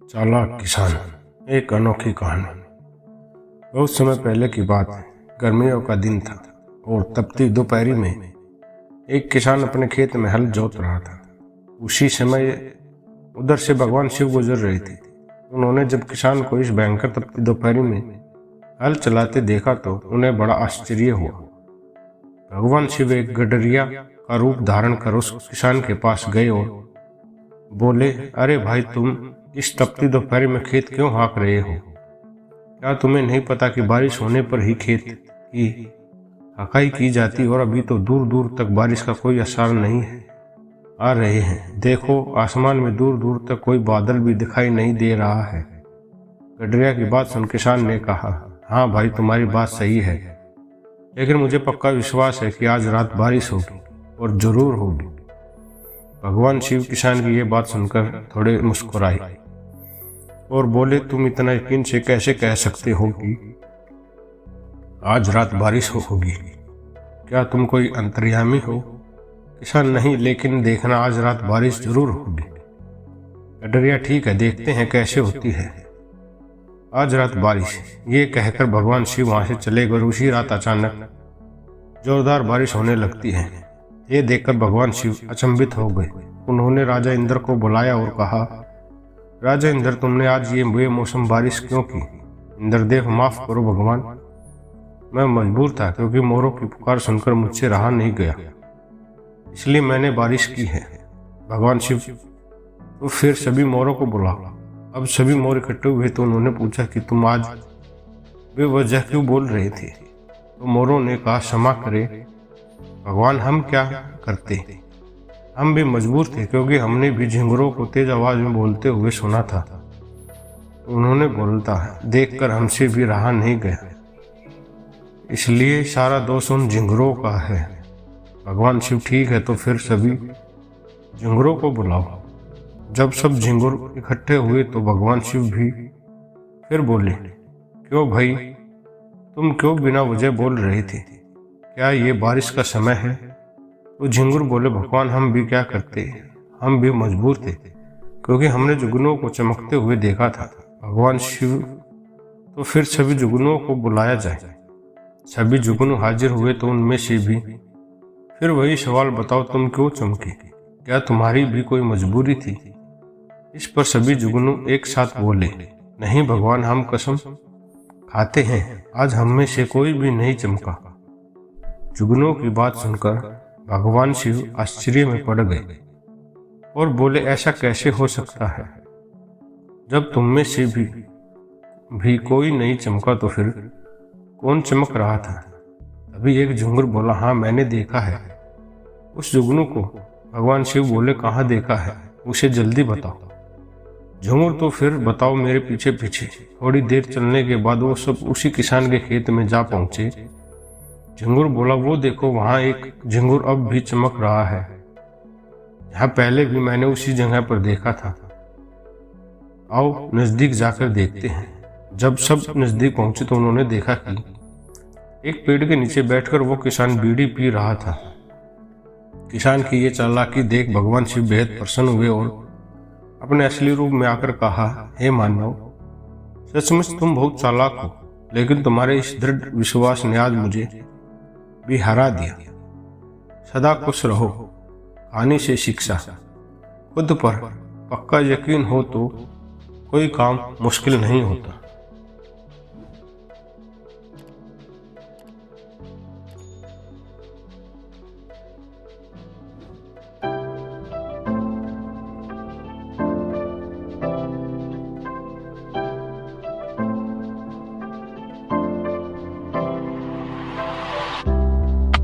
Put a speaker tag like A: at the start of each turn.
A: चालाक किसान, एक अनोखी कहानी। बहुत समय पहले की बात है। गर्मियों का दिन था और तपती दोपहरी में एक किसान अपने खेत में हल जोत रहा था। उसी समय उधर से भगवान शिव गुजर रहे थे। उन्होंने जब किसान को इस भयंकर तपती दोपहरी में हल चलाते देखा तो उन्हें बड़ा आश्चर्य हुआ। भगवान शिव एक गडरिया का रूप धारण कर उस किसान के पास गए और बोले, अरे भाई, तुम इस तपती दोपहर में खेत क्यों हाँक रहे हो? क्या तुम्हें नहीं पता कि बारिश होने पर ही खेत की हकाई की जाती और अभी तो दूर दूर तक बारिश का कोई असर नहीं है। आ रहे हैं, देखो आसमान में दूर दूर तक कोई बादल भी दिखाई नहीं दे रहा है। गडरिया की बात सुन किसान ने कहा, हाँ भाई, तुम्हारी बात सही है, लेकिन मुझे पक्का विश्वास है कि आज रात बारिश होगी और जरूर होगी। भगवान शिव किसान की ये बात सुनकर थोड़े मुस्कुराए और बोले, तुम इतना यकीन से कैसे कह सकते हो कि आज रात बारिश होगी? क्या तुम कोई अंतर्यामी हो? किसान, नहीं, लेकिन देखना, आज रात बारिश जरूर होगी। गडरिया, ठीक है, देखते हैं कैसे होती है। आज रात बारिश, ये कहकर भगवान शिव वहां से चले गए। उसी रात अचानक जोरदार बारिश होने लगती है। ये देखकर भगवान शिव अचंभित हो गए। उन्होंने राजा इंद्र को बुलाया और कहा, राजा इंद्र, तुमने आज ये बेमौसम बारिश क्यों की? इंद्रदेव, माफ करो भगवान, मैं मजबूर था, क्योंकि मोरों की पुकार सुनकर मुझसे रहा नहीं गया, इसलिए मैंने बारिश की है। भगवान शिव, तो फिर सभी मोरों को बुलाओ। अब सभी मोर इकट्ठे हुए तो उन्होंने पूछा कि तुम आज बेवजह क्यों बोल रहे थे? तो मोरों ने कहा, क्षमा करे भगवान, हम क्या करते, हम भी मजबूर थे, क्योंकि हमने भी झिंगुरों को तेज आवाज में बोलते हुए सुना था। उन्होंने बोलता देखकर हमसे भी रहा नहीं गया, इसलिए सारा दोष उन झिंगुरों का है। भगवान शिव, ठीक है, तो फिर सभी झिंगुरों को बुलाओ। जब सब झिंगुर इकट्ठे हुए तो भगवान शिव भी फिर बोले, क्यों भाई, तुम क्यों बिना वजह बोल रहे थे? क्या ये बारिश का समय है? तो झिंगुर बोले, भगवान, हम भी क्या करते, हम भी मजबूर थे, क्योंकि हमने जुगनुओं को चमकते हुए देखा था। भगवान शिव, तो फिर सभी जुगनुओं को बुलाया जाए। सभी जुगनू हाजिर हुए तो उनमें से भी फिर वही सवाल, बताओ तुम क्यों चमके? क्या तुम्हारी भी कोई मजबूरी थी? इस पर सभी जुगनू एक साथ बोले, नहीं भगवान, हम कसम खाते हैं, आज हम में से कोई भी नहीं चमका। जुगनुओं की बात सुनकर भगवान शिव आश्चर्य में पड़ गए और बोले, ऐसा कैसे हो सकता है? जब तुम में से भी कोई नहीं चमका तो फिर कौन चमक रहा था? तभी एक झुंगुर बोला, हाँ, मैंने देखा है उस जुगनू को। भगवान शिव बोले, कहाँ देखा है? उसे जल्दी बताओ। झुंगुर, तो फिर बताओ मेरे पीछे पीछे। थोड़ी देर चलने के बाद वो सब उसी किसान के खेत में जा पहुंचे। झिंगुर बोला, वो देखो, वहां एक झिंगुर अब भी चमक रहा है, यहाँ पहले भी मैंने उसी जगह पर देखा था। आओ नजदीक जाकर देखते हैं। जब सब नजदीक पहुंचे तो उन्होंने देखा कि एक पेड़ के नीचे बैठकर वो किसान बीड़ी पी रहा था। किसान की ये चालाकी देख भगवान शिव बेहद प्रसन्न हुए और अपने असली रूप में आकर कहा, हे मानव, सचमुच तुम बहुत चालाक हो, लेकिन तुम्हारे इस दृढ़ विश्वास ने आज मुझे भी हरा दिया। सदा खुश रहो। कहानी से शिक्षा, खुद पर पक्का यकीन हो तो कोई काम मुश्किल नहीं होता।